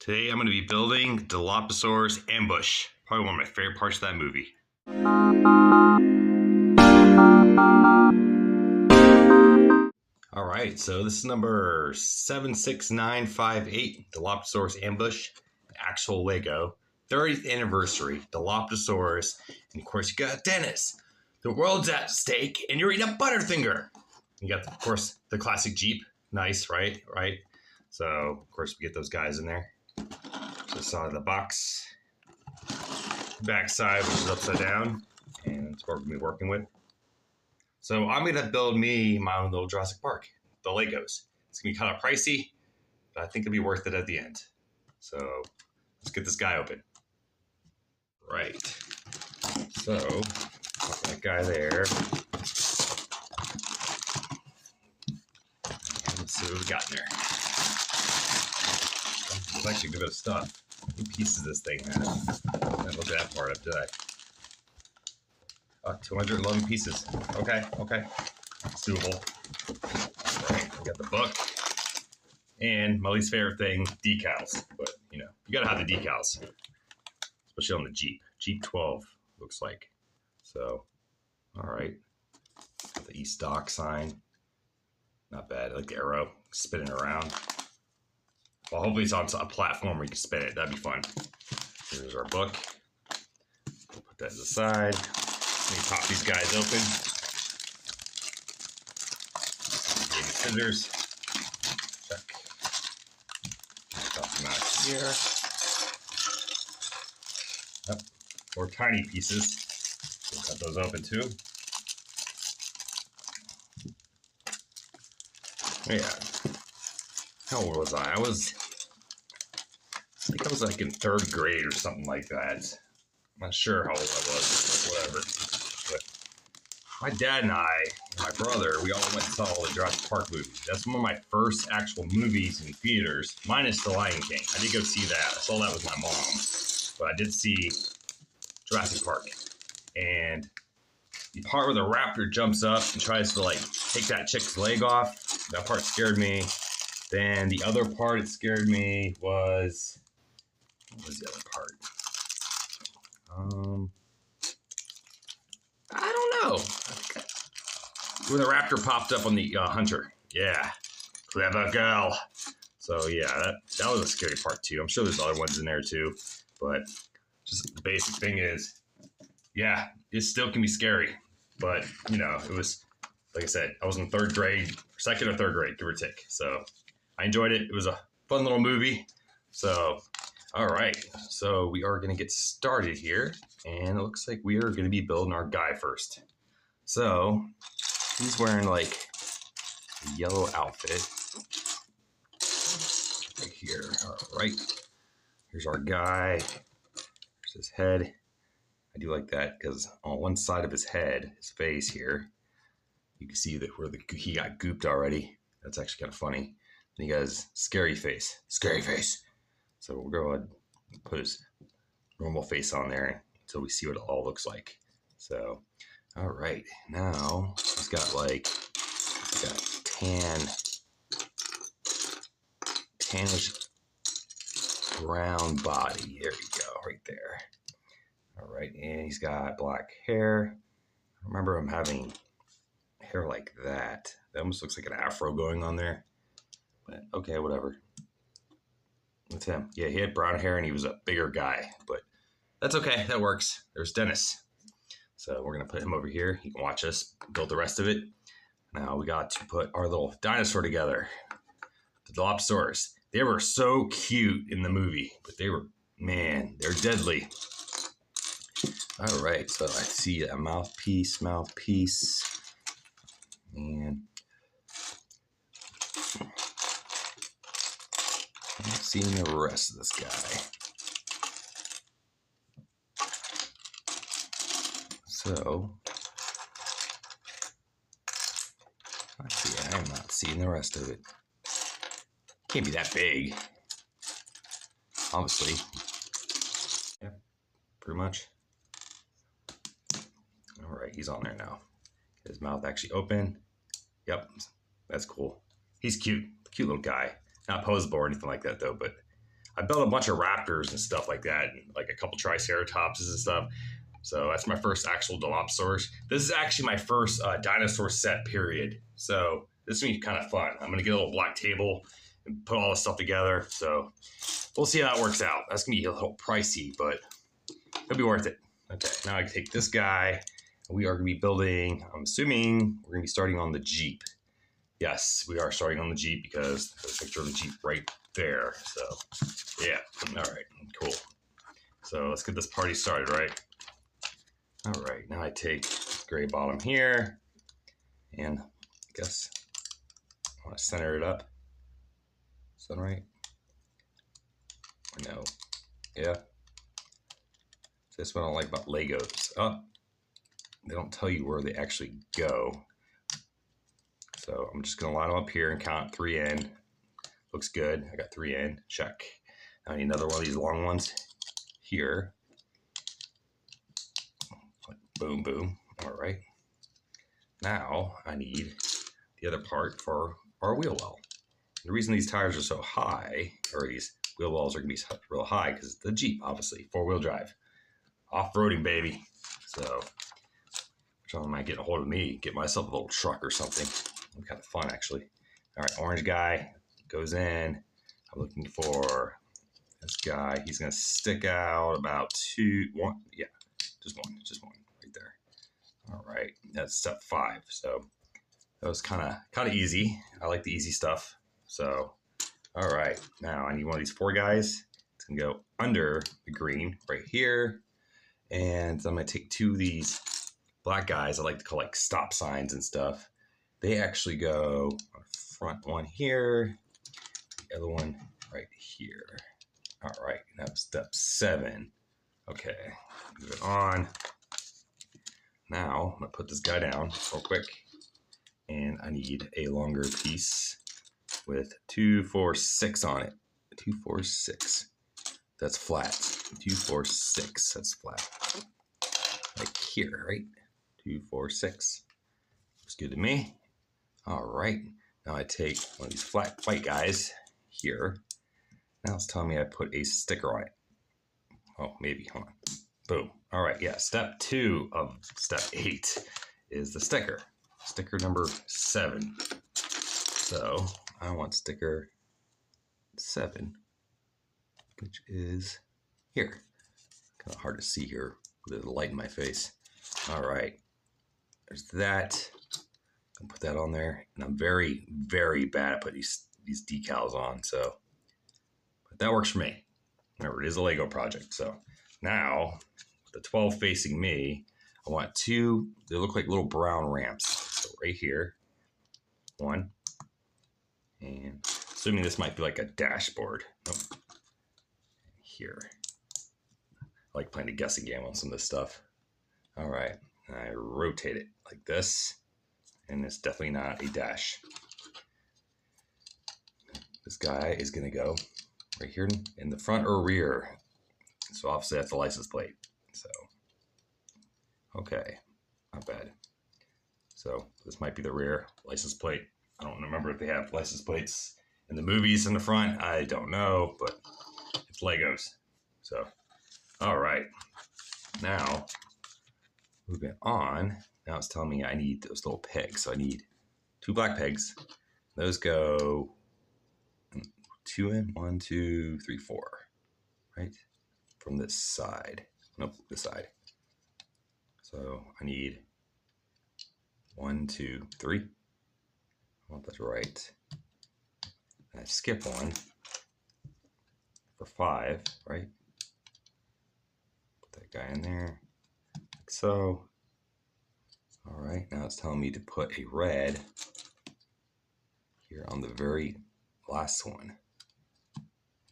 Today I'm going to be building Dilophosaurus Ambush. Probably one of my favorite parts of that movie. Alright, so this is number 76958, Dilophosaurus Ambush, actual Lego. 30th anniversary, Dilophosaurus, and of course you got Dennis. The world's at stake, and you're eating a Butterfinger. You got, of course, the classic Jeep. Nice, right? Right? So, of course, we get those guys in there. So this side of the box. Back side, which is upside down. And that's what we're going to be working with. So I'm going to build me my own little Jurassic Park. The Legos. It's going to be kind of pricey, but I think it'll be worth it at the end. So let's get this guy open. Right. So, put that guy there. Let's see what we got in there. It's actually a good bit of stuff. How many pieces this thing has? I didn't look at that part up, did I? 211 pieces. Okay. It's doable. All right, we got the book. And my least favorite thing, decals. But, you gotta have the decals. Especially on the Jeep. Jeep 12, looks like. So, all right. Got the E-Stock sign. Not bad. I like the arrow spinning around. Well, hopefully it's on a platform where you can spin it. That'd be fun. Here's our book. We'll put that to the side. Let me pop these guys open. Baby scissors. Check. Pop them out here. Yep. 4 tiny pieces. We'll cut those open too. Yeah. How old was I? I think I was like in 3rd grade or something like that. I'm not sure how old I was, but whatever. But my dad and I, and my brother, we all went and saw all the Jurassic Park movies. That's one of my first actual movies in theaters, minus The Lion King. I did go see that. I saw that with my mom. But I did see Jurassic Park. And the part where the raptor jumps up and tries to take that chick's leg off, that part scared me. Then the other part that scared me was, what was the other part? I don't know. When the raptor popped up on the hunter. Yeah, clever girl. So yeah, that was a scary part too. I'm sure there's other ones in there too, but just the basic thing is, yeah, it still can be scary. But it was, like I said, I was in 3rd grade, 2nd or 3rd grade, give or take. So I enjoyed it. It was a fun little movie. So, all right. So we are going to get started here. And it looks like we are going to be building our guy first. So he's wearing a yellow outfit. Right here. All right. Here's our guy. Here's his head. I do like that because on one side of his head, his face here, you can see that where he got gooped already. That's actually kind of funny. And he got his scary face. Scary face. So we'll go ahead and put his normal face on there until we see what it all looks like. So, all right. Now, he's got tannish brown body. There you go, right there. All right, and he's got black hair. I remember him having hair like that. That almost looks like an afro going on there. But okay, whatever. That's him. Yeah, he had brown hair and he was a bigger guy, but that's okay. That works. There's Dennis. So we're going to put him over here. He can watch us build the rest of it. Now we got to put our little dinosaur together. The Dilophosaurus. They were so cute in the movie, but they're deadly. All right, so I see a mouthpiece. And I'm not seeing the rest of this guy. So, I'm not seeing the rest of it. Can't be that big. Obviously. Yeah, pretty much. All right, he's on there now. His mouth actually open. Yep, that's cool. He's cute. Cute little guy. Not poseable or anything like that, though, but I built a bunch of raptors and stuff like that, and like a couple triceratopses and stuff. So that's my first actual Dilophosaurus. This is actually my first dinosaur set, period. So this is going to be kind of fun. I'm going to get a little black table and put all this stuff together. So we'll see how that works out. That's going to be a little pricey, but it'll be worth it. Okay, now I can take this guy. We are going to be building, I'm assuming we're going to be starting on the Jeep. Yes, we are starting on the Jeep because there's a picture of the Jeep right there. So, yeah. All right, cool. So let's get this party started, right? All right, now I take gray bottom here, and I guess I want to center it up. Is that right? No. Yeah. That's what I don't like about Legos. Oh, they don't tell you where they actually go. So I'm just going to line them up here and count 3 in. Looks good. I got 3 in. Check. Now I need another one of these long ones here. Boom, boom. All right. Now I need the other part for our wheel well. The reason these tires are so high, or these wheel wells are going to be real high, because it's the Jeep, obviously, 4-wheel drive. Off-roading, baby. So, which one might get a hold of me, get myself a little truck or something. It'll be kind of fun, actually. All right, orange guy goes in. I'm looking for this guy. He's going to stick out about 1. Yeah, just one right there. All right, that's step 5. So that was kind of easy. I like the easy stuff. So, all right, now I need one of these 4 guys. It's going to go under the green right here. And I'm going to take 2 of these black guys I like to call like stop signs and stuff. They actually go on front one here, the other one right here. All right, now step 7. Okay, move it on. Now I'm going to put this guy down real quick. And I need a longer piece with 2, 4, 6 on it. 2, 4, 6. That's flat. 2, 4, 6. That's flat. Like here, right? 2, 4, 6. Looks good to me. All right. Now I take one of these flat white guys here. Now it's telling me I put a sticker on it. Oh, maybe. Hold on. Boom. All right. Yeah. Step 2 of step 8 is the sticker. Sticker number 7. So I want sticker 7, which is here. Kind of hard to see here with the light in my face. All right, there's that. I'll put that on there, and I'm very, very bad at putting these decals on. So, but that works for me. Remember, it is a Lego project. So now, with the 12 facing me, I want 2. They look like little brown ramps. So right here, 1, and assuming this might be like a dashboard. Nope. Here. I like playing a guessing game on some of this stuff. All right, I rotate it like this, and it's definitely not a dash. This guy is gonna go right here in the front or rear. So obviously that's the license plate. So, okay, not bad. So this might be the rear license plate. I don't remember if they have license plates in the movies in the front. I don't know, but it's Legos. So, all right. Now, moving on. Now it's telling me I need those little pegs. So I need 2 black pegs. Those go 2 in, 1, 2, 3, 4. Right? From this side. Nope, this side. So I need 1, 2, 3. I want that right. And I skip 1 for 5, right? Put that guy in there, like so. All right, now it's telling me to put a red here on the very last one.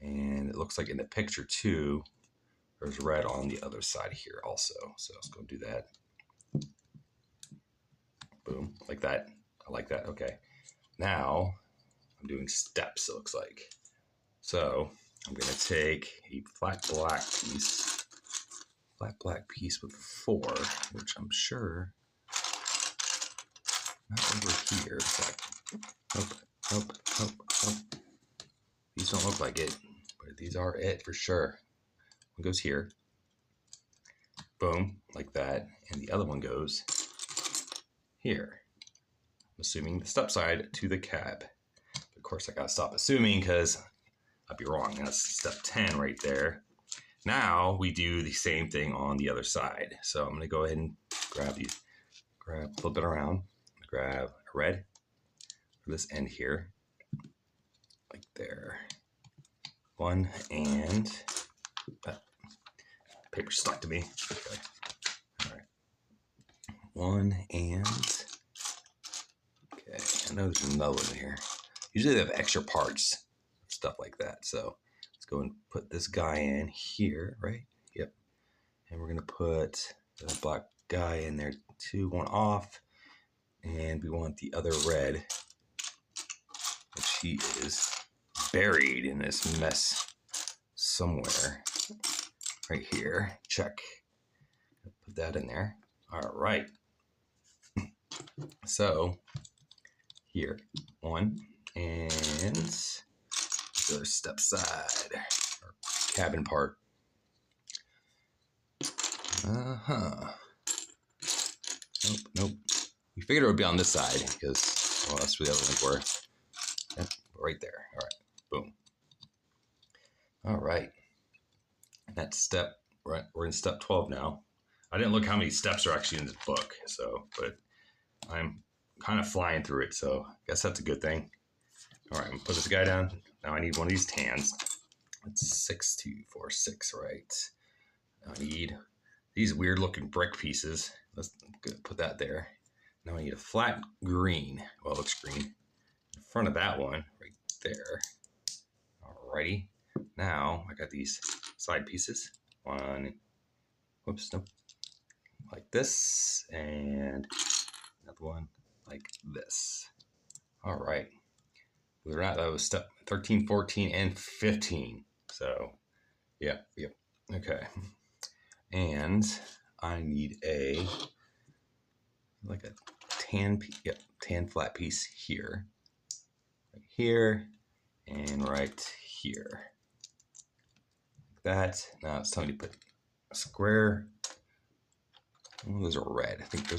And it looks like in the picture too, there's red on the other side here also. So let's go do that. Boom, like that. I like that, okay. Now I'm doing steps, it looks like. So I'm gonna take a flat black piece with 4, which I'm sure, not over here. It's like, nope. These don't look like it, these are it for sure. One goes here. Boom, like that. And the other one goes here. I'm assuming the step side to the cab. Of course, I gotta stop assuming because I'd be wrong. That's step 10 right there. Now we do the same thing on the other side. So I'm gonna go ahead and flip it around, grab a red for this end here, like there. One and paper stuck to me. Okay. All right. One and okay. I know there's another one here. Usually they have extra parts, stuff like that. So let's go and put this guy in here, right? Yep. And we're gonna put the black guy in there too, one off. And we want the other red, which he is buried in this mess somewhere. Right here. Check. Put that in there. All right. So here, one and the other step side or cabin part. Nope. We figured it would be on this side because, well, that's where the other ones were. Yep, right there. All right. Boom. All right. That's step. We're in step 12 now. I didn't look how many steps are actually in this book, but I'm kind of flying through it, so I guess that's a good thing. All right, I'm gonna put this guy down. Now I need one of these tans. It's 6, 2, 4, 6, right? Now I need these weird looking brick pieces. Let's put that there. Now I need a flat green. Well, it looks green. In front of that one, right there. Alrighty. Now I got these side pieces. One, whoops, nope. Like this, and another one like this. All right. Believe it or not, that was step 13, 14, and 15. So, yep. Okay. And I need like a tan flat piece here. Right here, and right here. Like that. Now it's time to put a square. Oh, those are red. I think they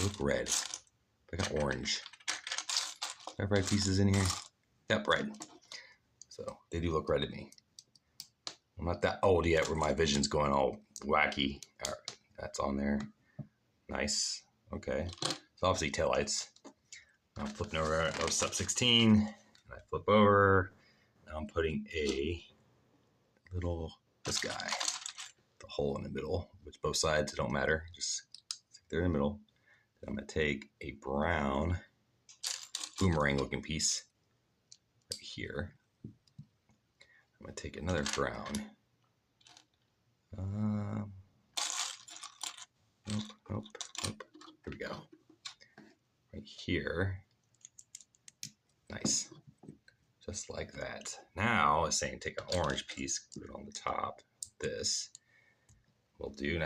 look red. I got orange. Do I have red pieces in here? Yep, red. So they do look red to me. I'm not that old yet where my vision's going all wacky. All right, that's on there. Nice. Okay. So obviously taillights. I'm flipping over step 16. And I flip over. Now I'm putting this guy. The hole in the middle, which both sides, it don't matter. Just they're in the middle. Then I'm going to take a brown boomerang looking piece right here. I'm going to take another brown. Nope. Here we go. Right here. Nice. Just like that. Now it's saying take an orange piece, put it on the top. This will do.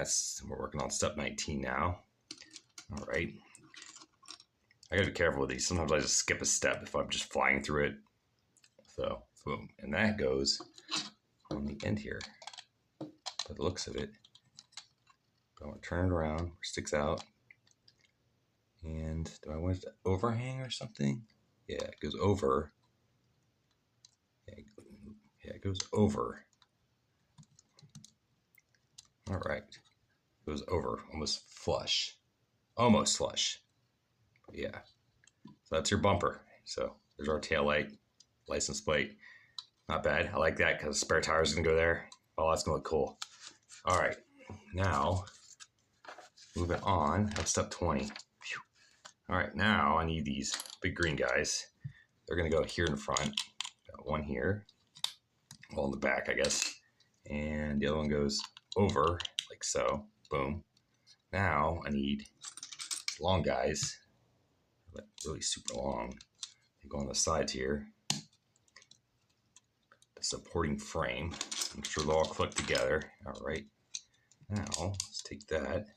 We're working on step 19 now. All right. I gotta be careful with these. Sometimes I just skip a step if I'm just flying through it. So, boom. And that goes on the end here. By the looks of it. I want to turn it around where it sticks out. And do I want it to overhang or something? Yeah, it goes over. Yeah, it goes over. All right. It goes over, almost flush. Almost flush. But yeah. So that's your bumper. So there's our tail light, license plate. Not bad. I like that because the spare tire is going to go there. Oh, that's going to look cool. All right. Now, moving on. That's step 20. Whew. All right. Now I need these big green guys. They're going to go here in the front. Got one here. Well, in the back, I guess. And the other one goes over, like so. Boom. Now I need long guys. Like really super long. They go on the sides here. The supporting frame. Make sure they'll all click together. All right. Now let's take that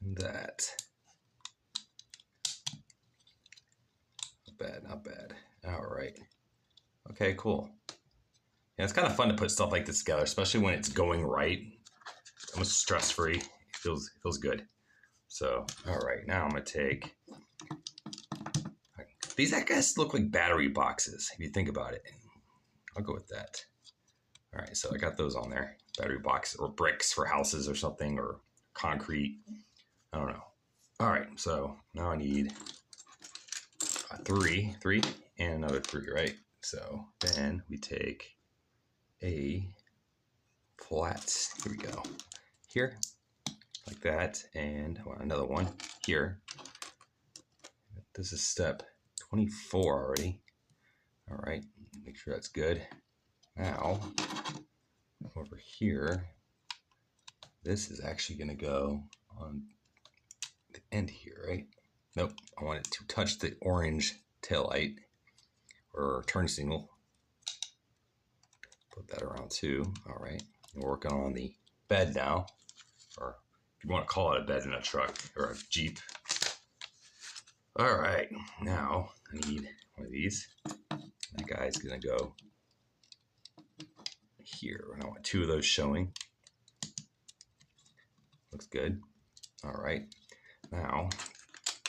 and that. Not bad. All right. Okay, cool. Yeah, it's kind of fun to put stuff like this together, especially when it's going right. Almost stress-free. It feels good. So, all right, now I'm gonna take these. I guess look like battery boxes if you think about it. I'll go with that. All right, so I got those on there. Battery box or bricks for houses or something, or concrete. I don't know. All right, so now I need three, and another 3, right? So then we take a flat, here we go, here, like that, and another one here. This is step 24 already. All right, make sure that's good. Now, over here, this is actually gonna go on the end here, right? Nope, I want it to touch the orange taillight or turn signal. Put that around too. All right, we're working on the bed now, or if you want to call it a bed in a truck or a Jeep. All right, now I need one of these. That guy's gonna go here, and I want 2 of those showing. Looks good. All right, now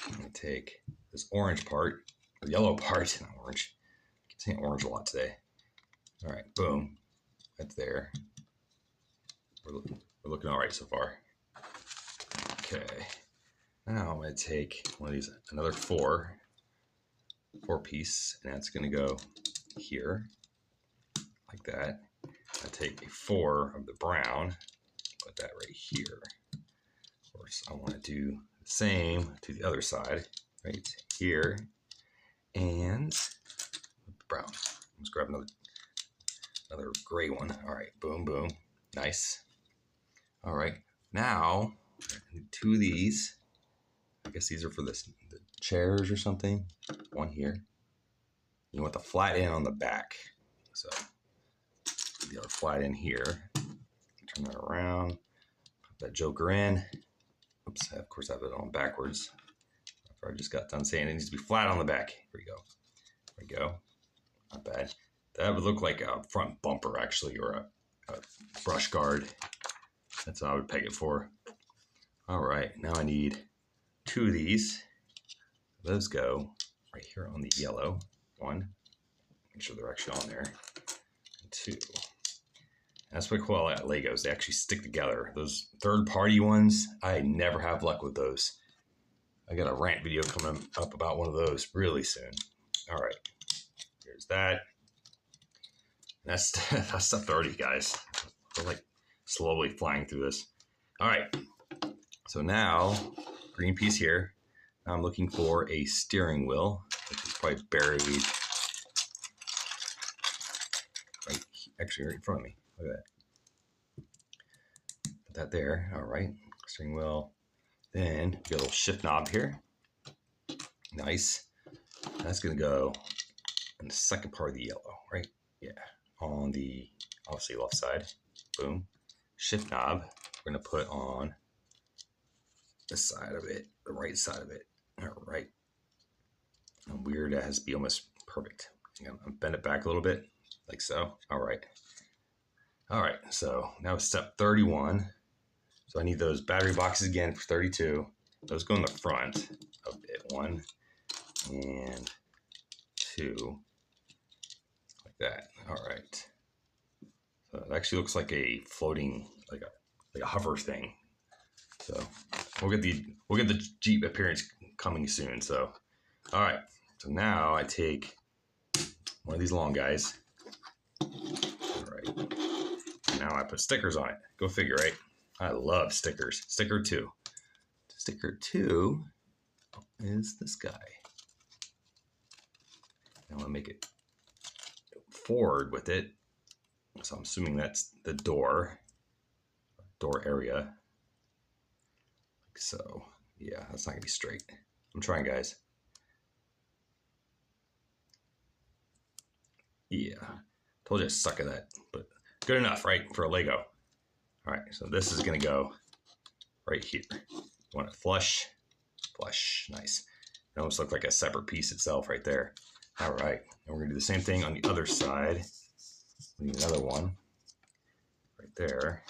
I'm gonna take this orange part, or yellow part, not orange. I keep saying orange a lot today. All right, boom, that's there. We're looking all right so far. Okay, now I'm gonna take one of these, another 4 piece, and that's gonna go here, like that. I take a 4 of the brown, put that right here. Of course, I want to do the same to the other side, right here, and brown. Let's grab another gray one. All right, boom, boom, nice. All right, now 2 of these. I guess these are for the chairs or something. One here. You want the flat end on the back, so the other flat end here. Turn that around. Put that joker in. Oops, of course I have it on backwards. After I just got done saying it needs to be flat on the back. Here we go. There we go. Not bad. That would look like a front bumper actually, or a brush guard. That's what I would peg it for. All right, now I need 2 of these. Those go right here on the yellow one. Make sure they're actually on there. And 2. That's what I call Legos. They actually stick together. Those third-party ones, I never have luck with those. I got a rant video coming up about one of those really soon. All right, here's that. That's step 30, guys. We're like slowly flying through this. All right, so now green piece here. Now I'm looking for a steering wheel, which is probably buried right in front of me. Look at that. Put that there. All right, steering wheel. Then we got a little shift knob here. Nice. That's gonna go in the second part of the yellow, right? Yeah, on the obviously left side. Boom. Shift knob. We're gonna put on this side of it, the right side of it. All right. And weird, that has to be almost perfect. I'm gonna bend it back a little bit, like so. All right. All right. So now it's step 31. So I need those battery boxes again for 32. Those go in the front of it. 1 and 2, like that. All right. So it actually looks like a floating, like a hover thing. So we'll get the Jeep appearance coming soon. So, all right. So now I take one of these long guys. All right. Now I put stickers on it. Go figure, right? I love stickers. Sticker 2. Sticker 2 is this guy. I want to make it forward with it. So I'm assuming that's the door area. Like so. Yeah, that's not going to be straight. I'm trying, guys. Yeah. Told you I suck at that. But good enough, right? For a Lego. All right, so this is going to go right here. You want it flush. Nice. It almost looks like a separate piece itself right there. All right, and we're going to do the same thing on the other side. We need another one right there.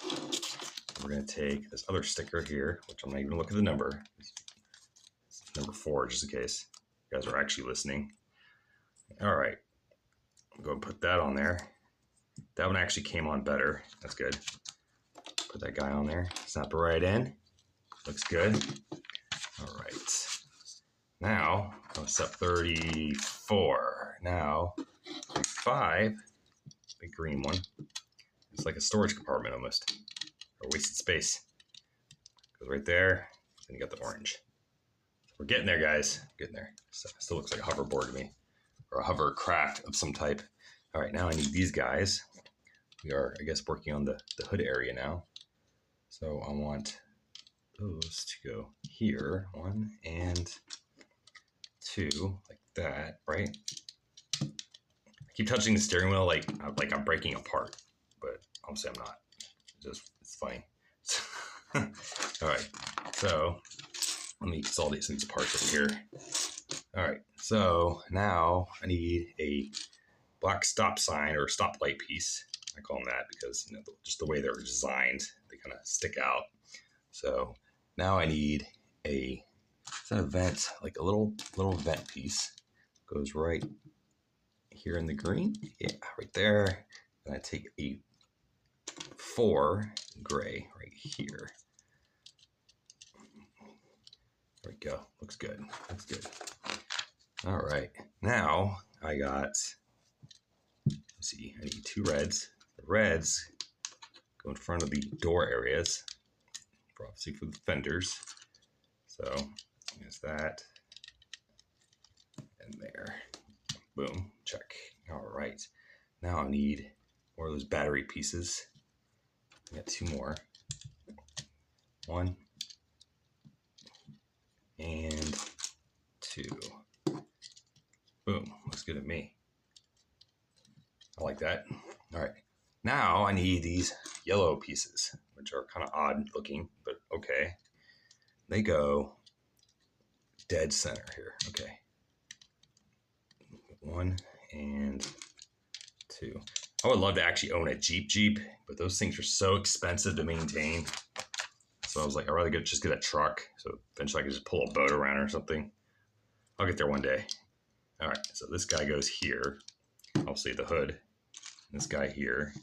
We're going to take this other sticker here, which I'm not even going to look at the number. It's number 4, just in case you guys are actually listening. All right. I'm going to put that on there. That one actually came on better. That's good. Put that guy on there. Snap it right in. Looks good. All right. Now, I'm step 34. Now, 35, big green one. It's like a storage compartment almost, or wasted space. Goes right there, and you got the orange. We're getting there, guys. Getting there. So, still looks like a hoverboard to me, or a hovercraft of some type. All right, now I need these guys. We are, I guess, working on the hood area now. So I want those to go here, 1 and 2, like that, right? I keep touching the steering wheel like I'm breaking apart, but obviously I'm not. It's funny. All right, so let me consolidate some of these parts over here. All right, so now I need a black stop sign or stoplight piece. I call them that because, you know, just the way they're designed, they kind of stick out. So now I need a vent, like a little vent piece. Goes right here in the green. Yeah, right there. And I take a 4 gray right here. There we go. Looks good. Looks good. All right. Now I got, let's see, I need 2 reds. The reds go in front of the door areas, obviously for the fenders. So there's that. And there. Boom. Check. All right. Now I need more of those battery pieces. I got 2 more. 1 and 2. Boom. Looks good to me. I like that. All right. Now I need these yellow pieces, which are kind of odd looking, but okay. They go dead center here. Okay. 1 and 2. I would love to actually own a Jeep, but those things are so expensive to maintain. So I was like, I'd rather just get a truck. So eventually I can just pull a boat around or something. I'll get there one day. All right, so this guy goes here. Obviously the hood. This guy here.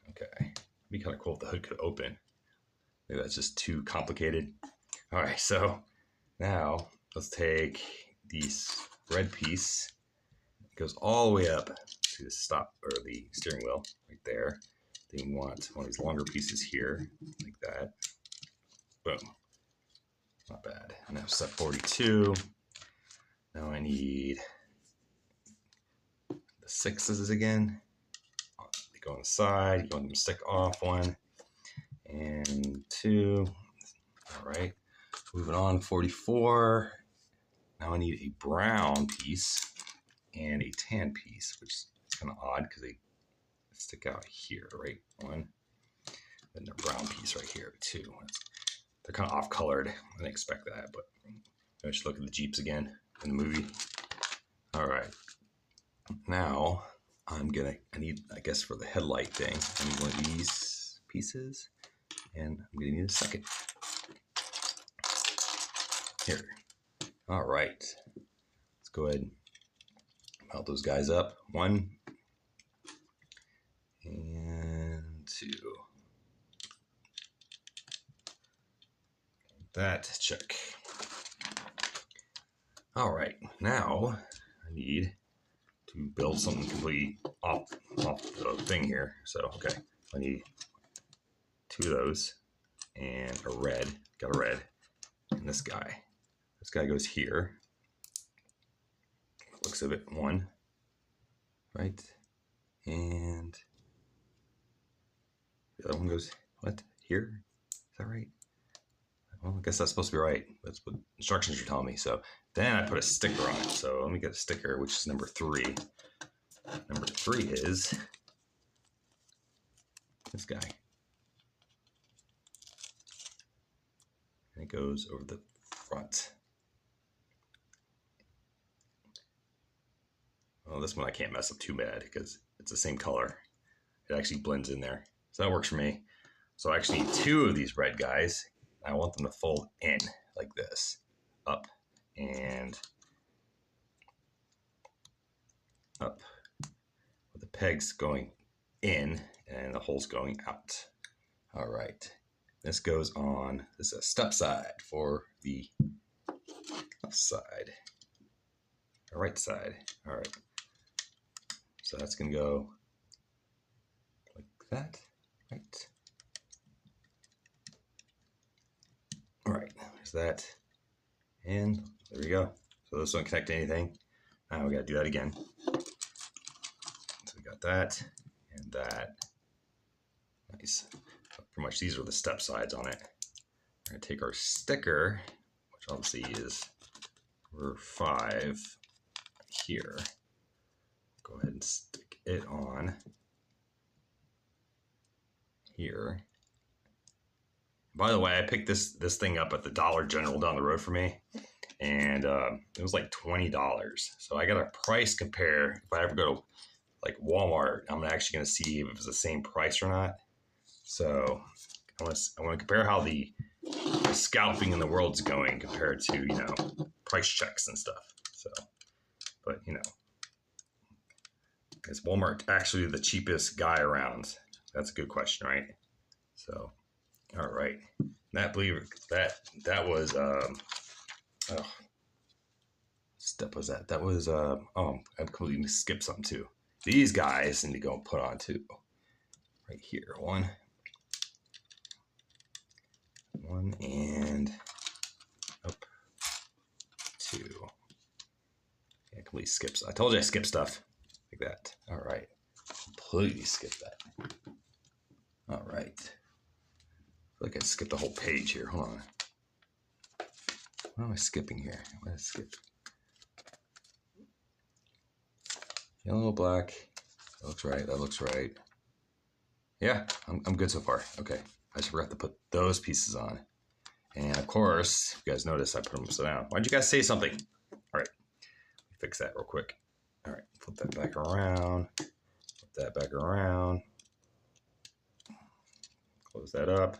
Okay. It'd be kind of cool if the hood could open. Maybe that's just too complicated. All right, so now let's take this red piece. It goes all the way up to the stop or the steering wheel right there. Then you want one of these longer pieces here, like that. Boom. Not bad. Now step 42. Now I need the 6s again. They go on the side. You want them to stick off 1 and 2. All right. Moving on, 44. Now I need a brown piece and a tan piece, which is kind of odd because they stick out here, right? 1. Then the brown piece right here, 2. They're kind of off-colored. I didn't expect that, but I should look at the Jeeps again in the movie. All right. Now I need, I guess, for the headlight thing, I need one of these pieces, and I'm gonna need a second. Here. All right. Let's go ahead and mount those guys up. 1 and 2. That, check. All right, now I need to build something completely off the thing here. So, okay, I need 2 of those and a red. Got a red. And this guy. This guy goes here. Looks of it 1. Right? And the other one goes, what? Here? Is that right? Well, I guess that's supposed to be right. That's what instructions are telling me. So then I put a sticker on it. So let me get a sticker, which is number 3. Number 3 is this guy. And it goes over the front. Well, this one I can't mess up too bad because it's the same color. It actually blends in there. So that works for me. So I actually need 2 of these red guys. I want them to fold in like this. Up and up. With the pegs going in and the holes going out. All right. This goes on. This is a step side for the left side. Or right side. All right. So that's going to go like that. Right. All right. There's that. And there we go. So this won't connect to anything. Now we got to do that again. So we got that and that. Nice. Pretty much these are the step sides on it. We're going to take our sticker, which obviously is number 5 here. Go ahead and stick it on here. By the way, I picked this thing up at the Dollar General down the road for me, and it was like $20. So I got a price compare. If I ever go to like Walmart, I'm actually going to see if it's the same price or not. So I want to compare how the scalping in the world's going compared to, you know, price checks and stuff. So, but you know, is Walmart actually the cheapest guy around? That's a good question, right? So, all right. That was step was that? That was I completely skipped something too. These guys need to go and put on too. Right here, one and up 2. Yeah, completely skips. I told you I skip stuff like that. All right, completely skip that. All right, I feel like I skipped the whole page here. Hold on. What am I skipping here? What did I skip? Yellow, black. That looks right. That looks right. Yeah, I'm good so far. Okay, I just forgot to put those pieces on. And of course, you guys notice I put them upside down. Why'd you guys say something? All right, fix that real quick. All right, flip that back around. Flip that back around. Close that up.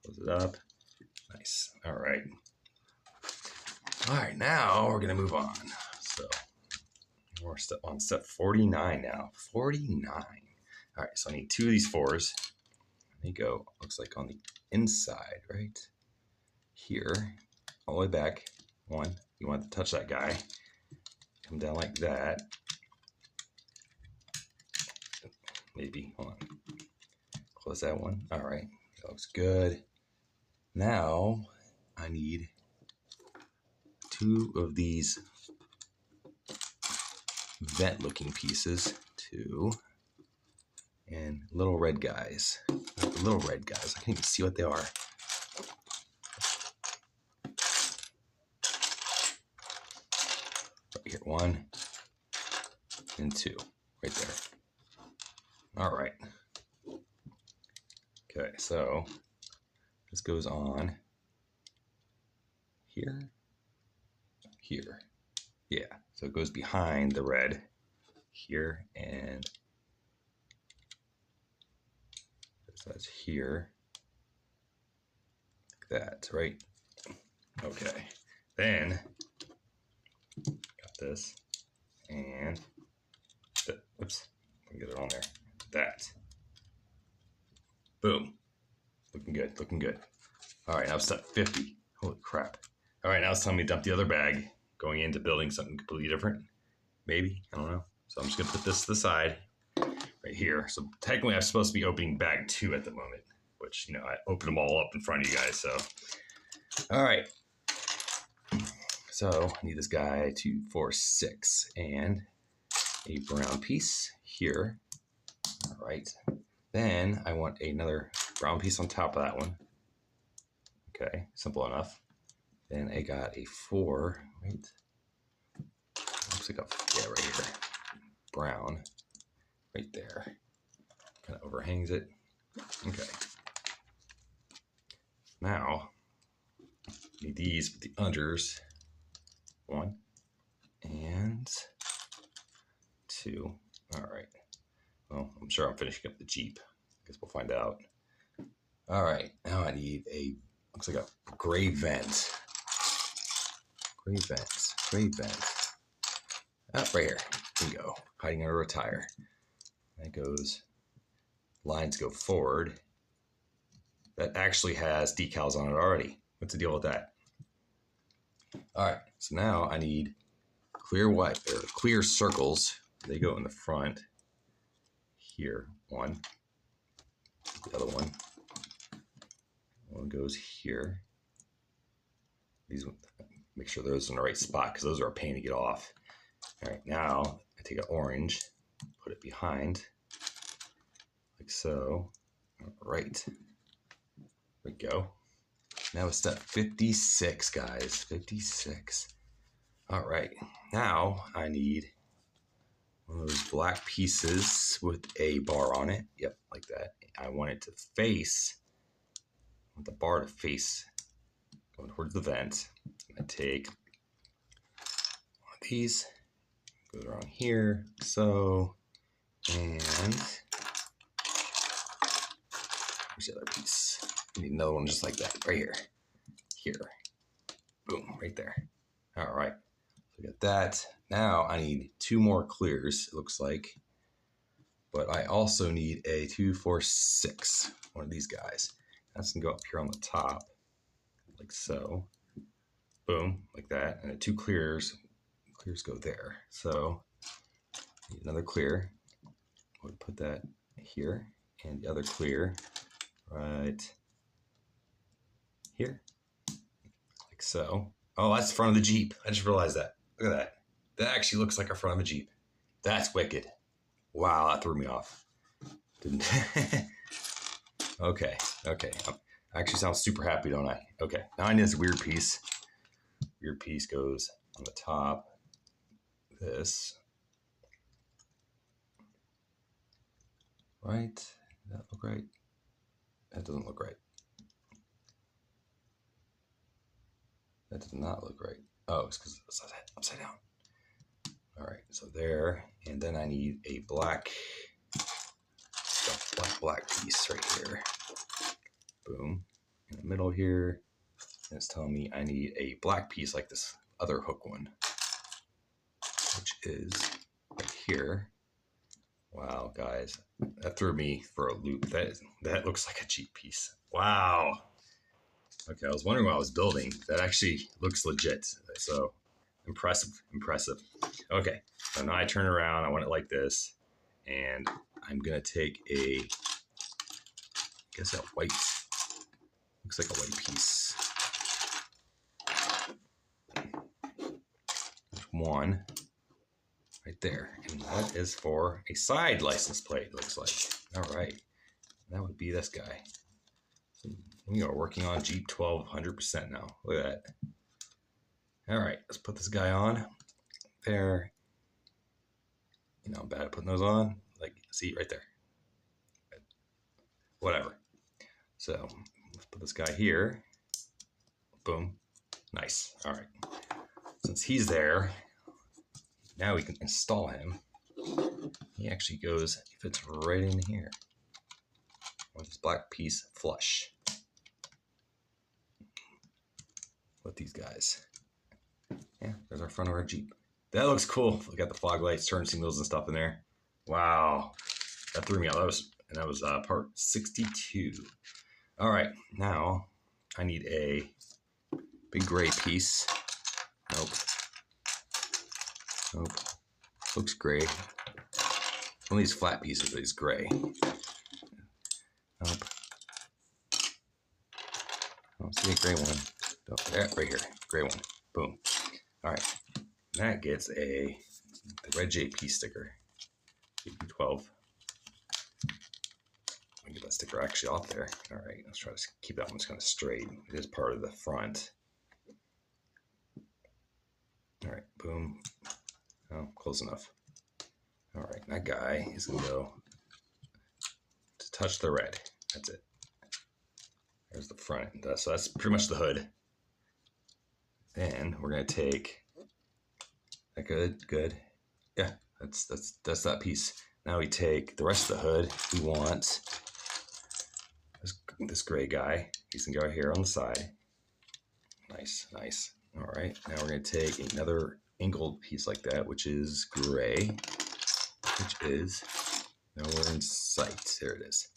Close it up. Nice. All right. All right, now we're gonna move on. So we're on step 49 now. 49. All right, so I need 2 of these 4s. They go, looks like on the inside, right? Here, all the way back. 1, you want to touch that guy. Come down like that. Maybe, hold on. Close that one. All right, that looks good. Now, I need 2 of these vent-looking pieces. 2. And little red guys. Little red guys. I can't even see what they are. Right here, 1 and 2. Right there. All right. Okay, so this goes on here. Here. Yeah, so it goes behind the red here, and so that's here, like that, right? Okay, then got this, and oops, get it on there. That, boom, looking good, looking good. All right, now step 50. Holy crap! All right, now it's time to dump the other bag, going into building something completely different. Maybe, I don't know. So I'm just gonna put this to the side right here. So technically I'm supposed to be opening bag 2 at the moment, which, you know, I opened them all up in front of you guys. So, all right. So I need this guy 2, 4, 6 and a brown piece here. All right. Then I want another brown piece on top of that one. Okay, simple enough. Then I got a 4, right? Looks like right here. Brown, right there. Kind of overhangs it. Okay. Now, need these with the unders. 1 and 2. All right. Well, I'm sure I'm finishing up the Jeep. I guess we'll find out. All right. Now I need looks like a gray vent. Gray vent. Gray vent. Right here. Here we go. Hiding under a tire. That goes. Lines go forward. That actually has decals on it already. What's the deal with that? All right. So now I need clear white or clear circles. They go in the front. Here, one. The other one. One goes here. These, make sure those are in the right spot because those are a pain to get off. All right, now I take an orange, put it behind, like so. All right, there we go. Now it's step 56, guys. 56. All right, now I need one of those black pieces with a bar on it. Yep, like that. I want it to face. I want the bar to face going towards the vent. I take one of these, goes around here, so, and where's the other piece? I need another one just like that, right here. Here. Boom, right there. All right, so I got that. Now I need 2 more clears, it looks like. But I also need a 2, 4, 6, one of these guys. That's gonna go up here on the top, like so. Boom, like that. And the 2 clears go there. So need another clear. We'll put that here, and the other clear right here, like so. Oh, that's the front of the Jeep. I just realized that. Look at that. That actually looks like a front of a Jeep. That's wicked. Wow, that threw me off. Didn't. Okay. I actually sound super happy, don't I? Okay, now I need this weird piece. Weird piece goes on the top. This. Right? Does that look right? That doesn't look right. That does not look right. Oh, it's because it's upside down. All right, so there. And then I need a black piece right here. Boom. In the middle here. And it's telling me I need a black piece like this other hook one, which is right here. Wow, guys, that threw me for a loop. That looks like a Jeep piece. Wow. Okay, I was wondering what I was building. That actually looks legit. So impressive. Okay, so now I turn around. I want it like this, and I'm gonna take I guess a white. Looks like a white piece. There's one. Right there, and that is for a side license plate, looks like. All right, that would be this guy. So we are working on Jeep 1200% now. Look at that. All right, let's put this guy on there. You know, I'm bad at putting those on. Like, see right there. Whatever. So let's put this guy here. Boom. Nice. All right. Since he's there, now we can install him. He actually goes, he fits right in here with this black piece flush with these guys. Yeah, there's our front of our Jeep. That looks cool. We got the fog lights, turn signals and stuff in there. Wow, that threw me out. That was part 62. All right, now I need a big gray piece. Nope. Looks gray. One of these flat pieces is gray. Nope. I don't see a gray one. Right here, gray one. Boom. All right. That gets the red JP sticker. JP12. I'll get that sticker actually off there. All right, let's try to keep that one kind of straight. It is part of the front. All right, boom. Oh, close enough. All right, that guy is gonna go to touch the red. That's it. There's the front. So that's pretty much the hood. Then we're gonna take that. Good. Yeah, That's that piece. Now we take the rest of the hood. We want this gray guy. He's gonna go here on the side. Nice, nice. All right, now we're gonna take another angled piece like that, which is gray, which is nowhere in sight. There it is.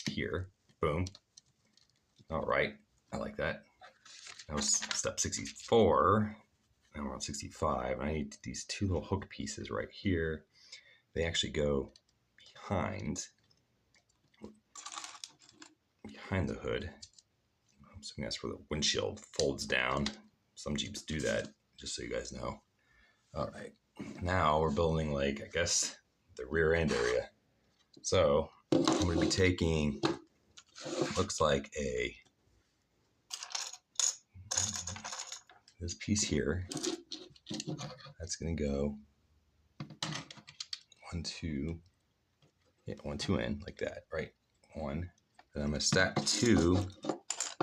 Here, boom. All right, I like that. That was step 64. Now we're on 65. I need these two little hook pieces right here. They actually go behind the hood. I'm assuming that's where the windshield folds down. Some Jeeps do that, just so you guys know. All right, now we're building, like, I guess, the rear end area. So I'm going to be taking, looks like this piece here. That's going to go 1, 2, yeah, 1, 2 in, like that, right? 1. Then I'm going to stack 2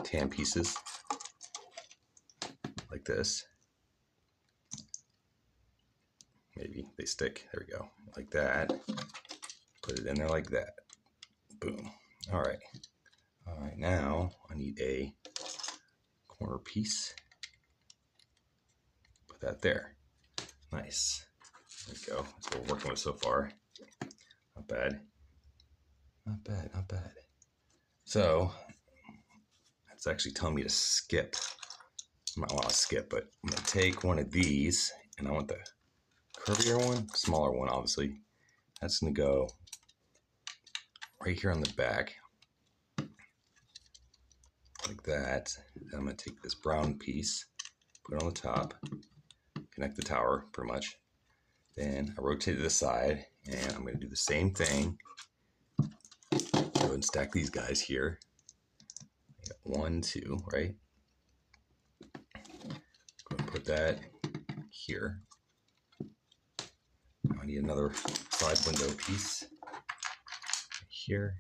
tan pieces like this. Maybe they stick. There we go. Like that. Put it in there like that. Boom. All right. All right. Now I need a corner piece. Put that there. Nice. There we go. That's what we're working with so far. Not bad. Not bad. Not bad. So that's actually telling me to skip. I might want to skip, but I'm going to take one of these, and I want the curvier one, smaller one, obviously. That's going to go right here on the back, like that. Then I'm going to take this brown piece, put it on the top, connect the tower, pretty much. Then I rotate it aside, and I'm going to do the same thing. Go and stack these guys here. 1, 2, right? Go and put that here. I need another side window piece here.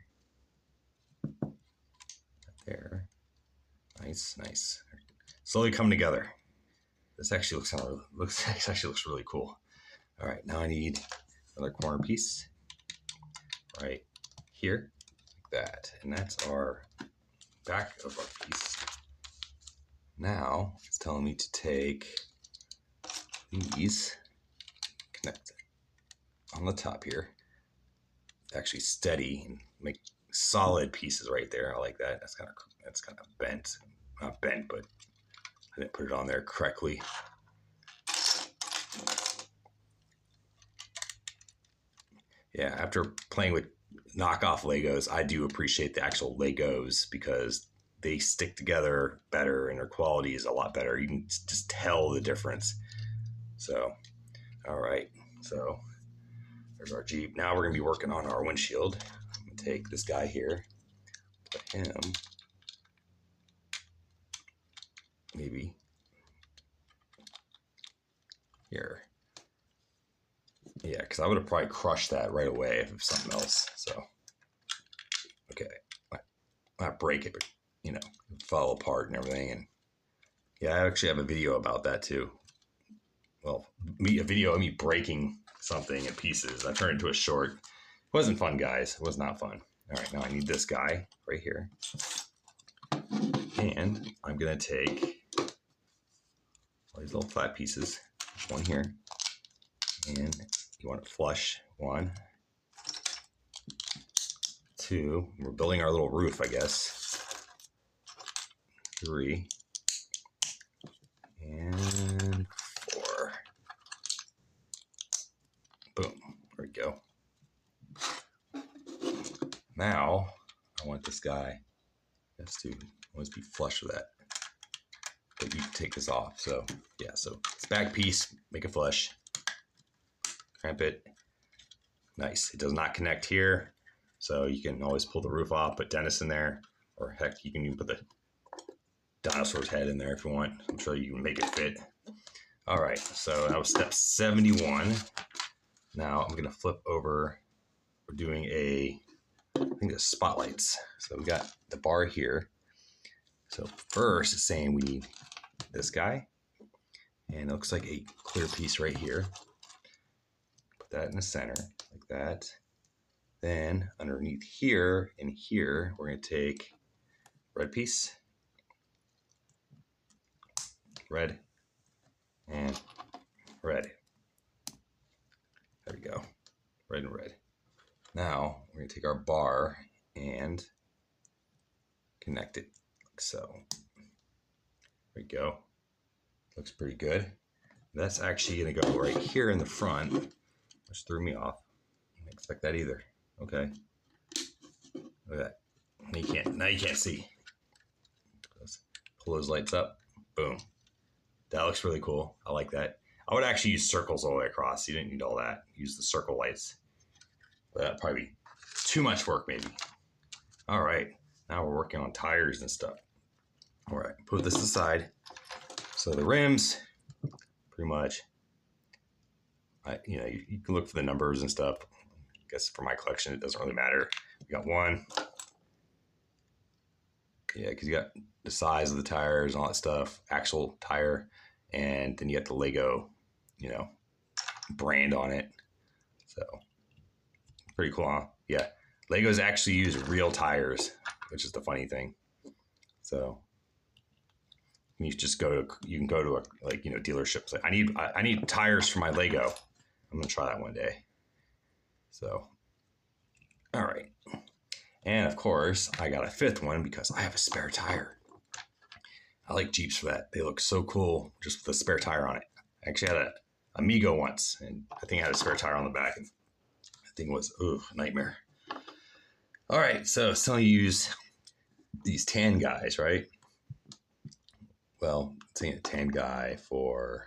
There. Nice, nice. Slowly coming together. This actually looks really cool. All right, now I need another corner piece right here, like that, and that's our back of our piece. Now it's telling me to take these, connect on the top here, actually steady and make solid pieces right there. I like that. That's kind of bent, not bent, but I didn't put it on there correctly. Yeah, after playing with knockoff Legos, I do appreciate the actual Legos because they stick together better and their quality is a lot better. You can just tell the difference. So, all right. So there's our Jeep. Now we're going to be working on our windshield. I'm going to take this guy here, put him maybe here. Yeah, because I would have probably crushed that right away if it was something else. So, okay. Not break it, but, you know, fall apart and everything. And yeah, I actually have a video about that too. Well, a video of me breaking something in pieces. I turned it into a short. It wasn't fun, guys. It was not fun. All right, now I need this guy right here. And I'm going to take all these little flat pieces. One here. And you want it flush. 1, 2. We're building our little roof, I guess. 3. And 4. Boom. There we go. Now, I want this guy to be flush with that. But you can take this off. So, yeah, so it's back piece, make it flush. Cramp it. Nice. It does not connect here. So you can always pull the roof off, put Dennis in there. Or heck, you can even put the dinosaur's head in there if you want. I'm sure you can make it fit. All right, so that was step 71. Now I'm going to flip over. We're doing I think it's spotlights. So we got the bar here. So first it's saying we need this guy. And it looks like a clear piece right here. Put that in the center, like that. Then underneath here and here, we're going to take red piece, red, and red. There we go, red and red. Now we're going to take our bar and connect it like so. There we go. Looks pretty good. That's actually going to go right here in the front, which threw me off. Didn't expect that either. Okay. Look at that. Now you can't see. Let's pull those lights up. Boom. That looks really cool. I like that. I would actually use circles all the way across. You didn't need all that. Use the circle lights. But that'd probably be too much work, maybe. All right. Now we're working on tires and stuff. All right. Put this aside. So the rims, pretty much, you can look for the numbers and stuff. I guess for my collection, it doesn't really matter. We got one. Yeah, because you got the size of the tires and all that stuff, actual tire, and then you got the Lego, brand on it. So pretty cool, huh? Yeah, Legos actually use real tires, which is the funny thing. So you can go to a dealerships. Like I need tires for my Lego. I'm gonna try that one day. So, all right. And of course, I got a fifth one because I have a spare tire. I like Jeeps for that. They look so cool just with a spare tire on it. I actually had a Amigo once, and I think I had a spare tire on the back. And the thing was, a nightmare. All right, so some of you use these tan guys, right? Well, it's a tan guy for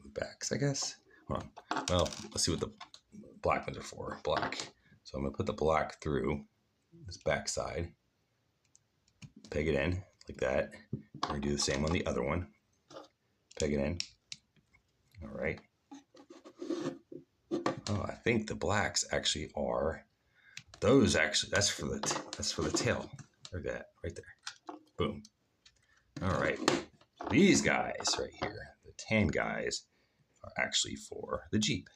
the backs, I guess. Hold on. Well, let's see what the black ones are for. Black. So I'm going to put the black through this back side, peg it in like that. We're going to do the same on the other one. Peg it in. All right. Oh, I think the blacks actually are those. Actually, that's for the tail. Look at that right there. Boom. All right. These guys right here, the tan guys, are actually for the Jeep.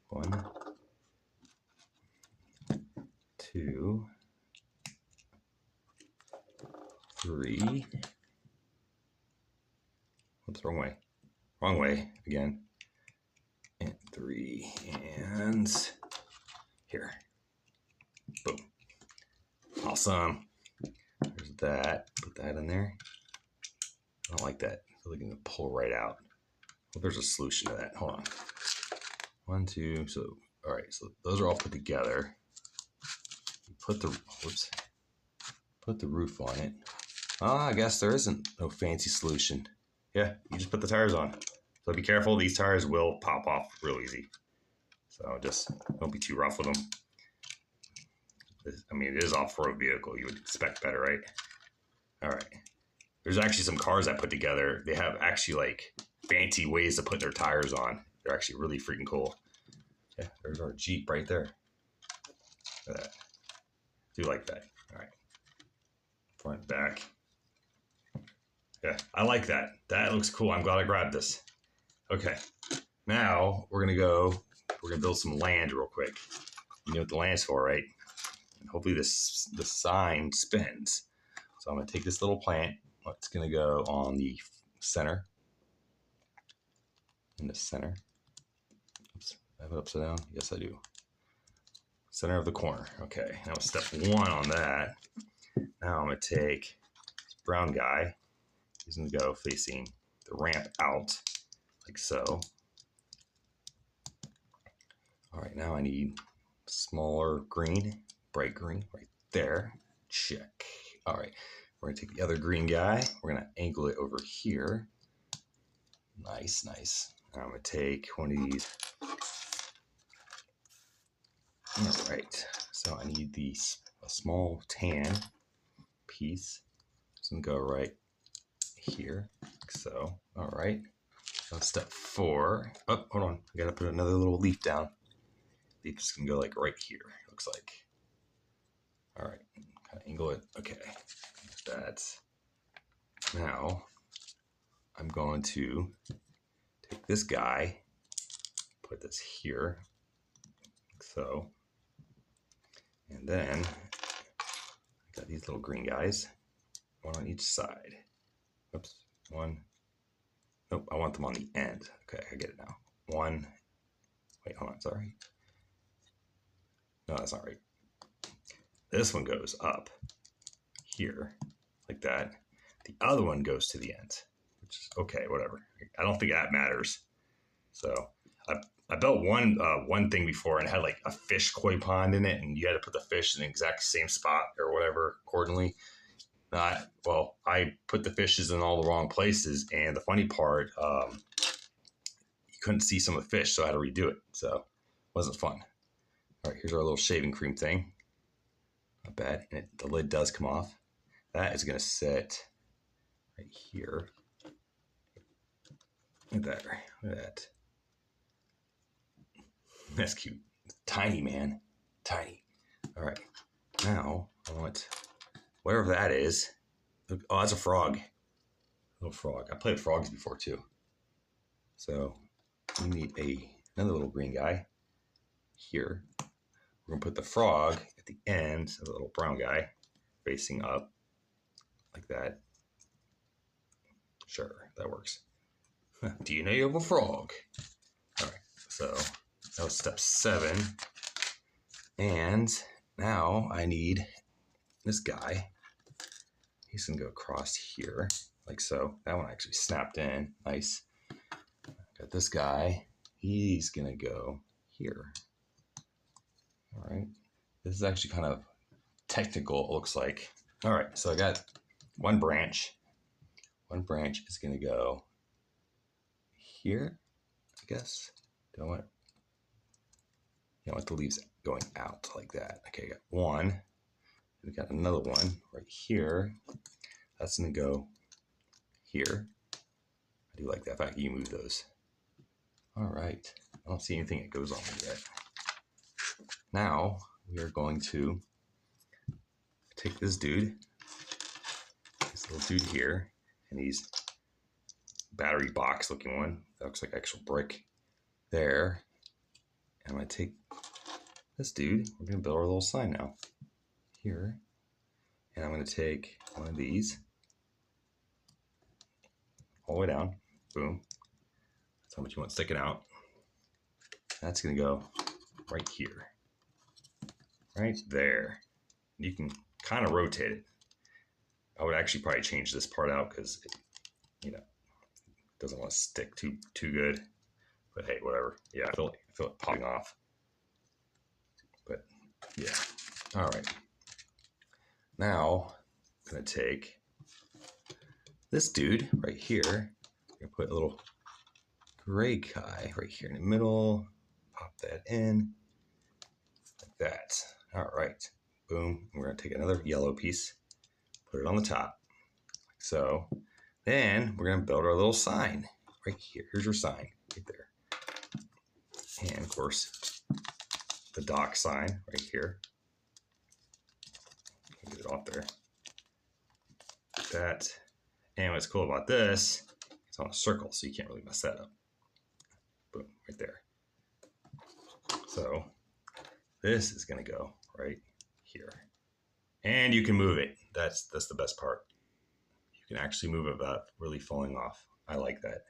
1, 2, 3. Whoops, wrong way. Wrong way again. And 3, and here. Boom. Awesome. There's that. Put that in there. I don't like that. I feel like I'm going to pull right out. Well, there's a solution to that. Hold on. 1, 2. So, all right. So those are all put together. Put the roof on it. I guess there isn't no fancy solution. Yeah, you just put the tires on. So be careful. These tires will pop off real easy. So just don't be too rough with them. I mean, it is off-road vehicle. You would expect better, right? All right. There's actually some cars I put together. They have actually like fancy ways to put their tires on. They're actually really freaking cool. Yeah, there's our Jeep right there. Look at that. Do like that. All right. Front, back. Yeah, I like that. That looks cool. I'm glad I grabbed this. Okay. Now we're gonna build some land real quick. You know what the land's for, right? And hopefully the sign spins. So I'm gonna take this little plant. It's gonna go on the center. In the center. Oops, I have it upside down? Yes, I do. Center of the corner. Okay, now step 1 on that. Now I'm gonna take this brown guy. He's gonna go facing the ramp out, like so. All right, now I need smaller green, bright green, right there. Check. All right, we're gonna take the other green guy. We're gonna angle it over here. Nice, nice. Now I'm gonna take one of these. All right, so I need a small tan piece. It's gonna go right here, like so. All right. Now step 4. Oh, hold on. I gotta put another little leaf down. Leaf's gonna go like right here. Looks like. All right. Kind of angle it. Okay. That's. Now I'm going to take this guy, put this here, like so. And then I got these little green guys, one on each side. Oops, one. Nope, I want them on the end. Okay, I get it now. One. Wait, hold on, sorry. No, that's not right. This one goes up here, like that. The other one goes to the end, which is okay, whatever. I don't think that matters. So I built one thing before and it had like a fish koi pond in it, and you had to put the fish in the exact same spot or whatever accordingly. Well, I put the fishes in all the wrong places, and the funny part, you couldn't see some of the fish, so I had to redo it. So it wasn't fun. All right, here's our little shaving cream thing. Not bad. And the lid does come off. That is going to sit right here. Look at that. Look at that. That's cute. Tiny, man. Tiny. All right. Now I want whatever that is. Oh, that's a frog. A little frog. I played frogs before too. So we need another little green guy here. We're going to put the frog at the end of the little brown guy facing up like that. Sure, that works. DNA of a frog. All right, so that was step 7. And now I need this guy. He's going to go across here like so. That one actually snapped in. Nice. Got this guy. He's going to go here. All right. This is actually kind of technical, it looks like. All right, so I got one branch. One branch is going to go here, I guess. Do I want the leaves going out like that? Okay, I got one. We got another one right here. That's going to go here. I do like that fact you move those. All right. I don't see anything that goes on yet. Now we are going to take this dude, this little dude here, and he's battery box looking one. That looks like actual brick there. And I'm going to take this dude. We're going to build our little sign now here. And I'm going to take one of these all the way down. Boom. That's how much you want sticking out. That's going to go right here. Right there. You can kind of rotate it. I would actually probably change this part out because it, doesn't want to stick too good. But hey, whatever. Yeah, I feel it popping off. But yeah. All right. Now I'm gonna take this dude right here. I'm gonna put a little gray guy right here in the middle. Pop that in like that. All right. Boom. We're gonna take another yellow piece, put it on the top, like so. Then we're gonna build our little sign right here. Here's your sign right there. And of course, the dock sign right here. Get it off there. Like that. And what's cool about this, it's on a circle, so you can't really mess that up. Boom, right there. So this is gonna go right here. And you can move it. That's the best part. You can actually move it without really falling off. I like that.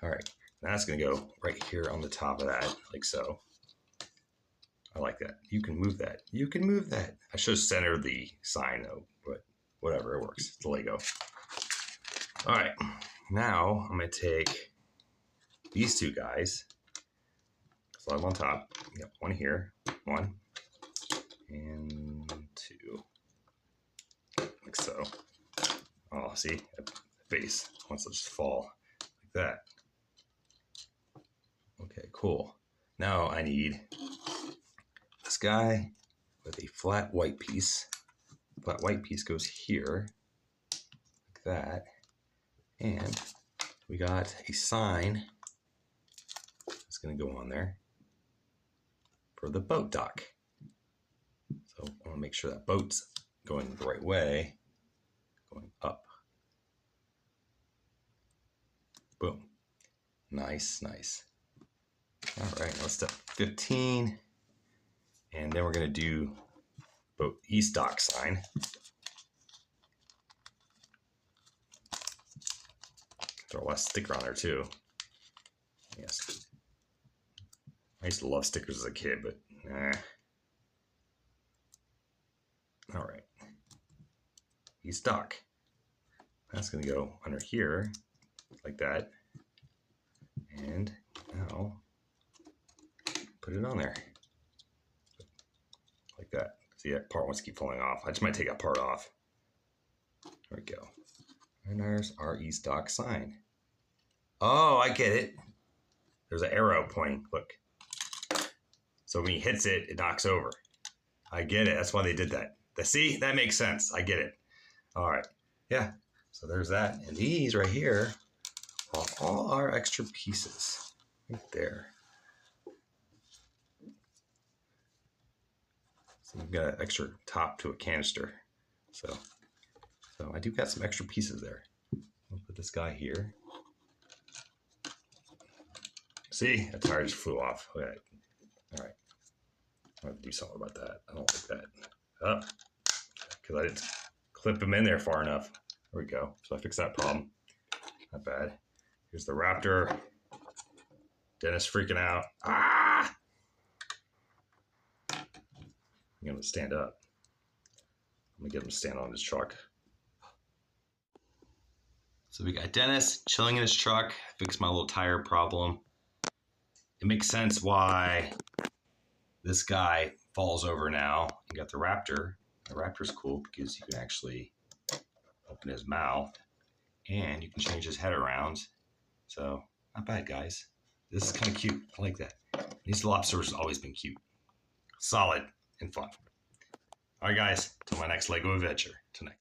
All right, that's gonna go right here on the top of that, like so. I like that. You can move that. You can move that. I should have centered the sign though, but whatever, it works. It's a Lego. All right, now I'm gonna take these two guys, slide them on top. We got one here, one, and two, like so. Oh, see, the face wants to just fall like that. Okay, cool. Now I need this guy with a flat white piece. Flat white piece goes here, like that. And we got a sign that's going to go on there for the boat dock. So I want to make sure that boat's going the right way, going up. Boom. Nice, nice. All right, let's step 15. And then we're going to do both e-stock sign. Throw a less sticker on there too. Yes. I used to love stickers as a kid, but nah. All right. E-stock. That's going to go under here like that. And now put it on there. Like that. See, that part wants to keep falling off. I just might take that part off. There we go. And there's our e-stock sign. Oh, I get it. There's an arrow pointing. Look. So when he hits it, it knocks over. I get it. That's why they did that. See, that makes sense. I get it. All right. Yeah. So there's that. And these right here are all our extra pieces. Right there. So we've got an extra top to a canister. So I do got some extra pieces there. I'll put this guy here. See, that tire just flew off. Okay. All right. I have to do something about that. I don't like that. Oh, because I didn't clip him in there far enough. There we go. So I fixed that problem. Not bad. Here's the raptor. Dennis freaking out. Ah! I'm going to stand up. I'm going to get him to stand on his truck. So we got Dennis chilling in his truck. Fixed my little tire problem. It makes sense why this guy falls over now. You got the raptor. The raptor's cool because you can actually open his mouth and you can change his head around. So not bad, guys. This is kind of cute. I like that. These Dilophosaurus have always been cute. Solid and fun. All right, guys. Till my next Lego adventure. Till next.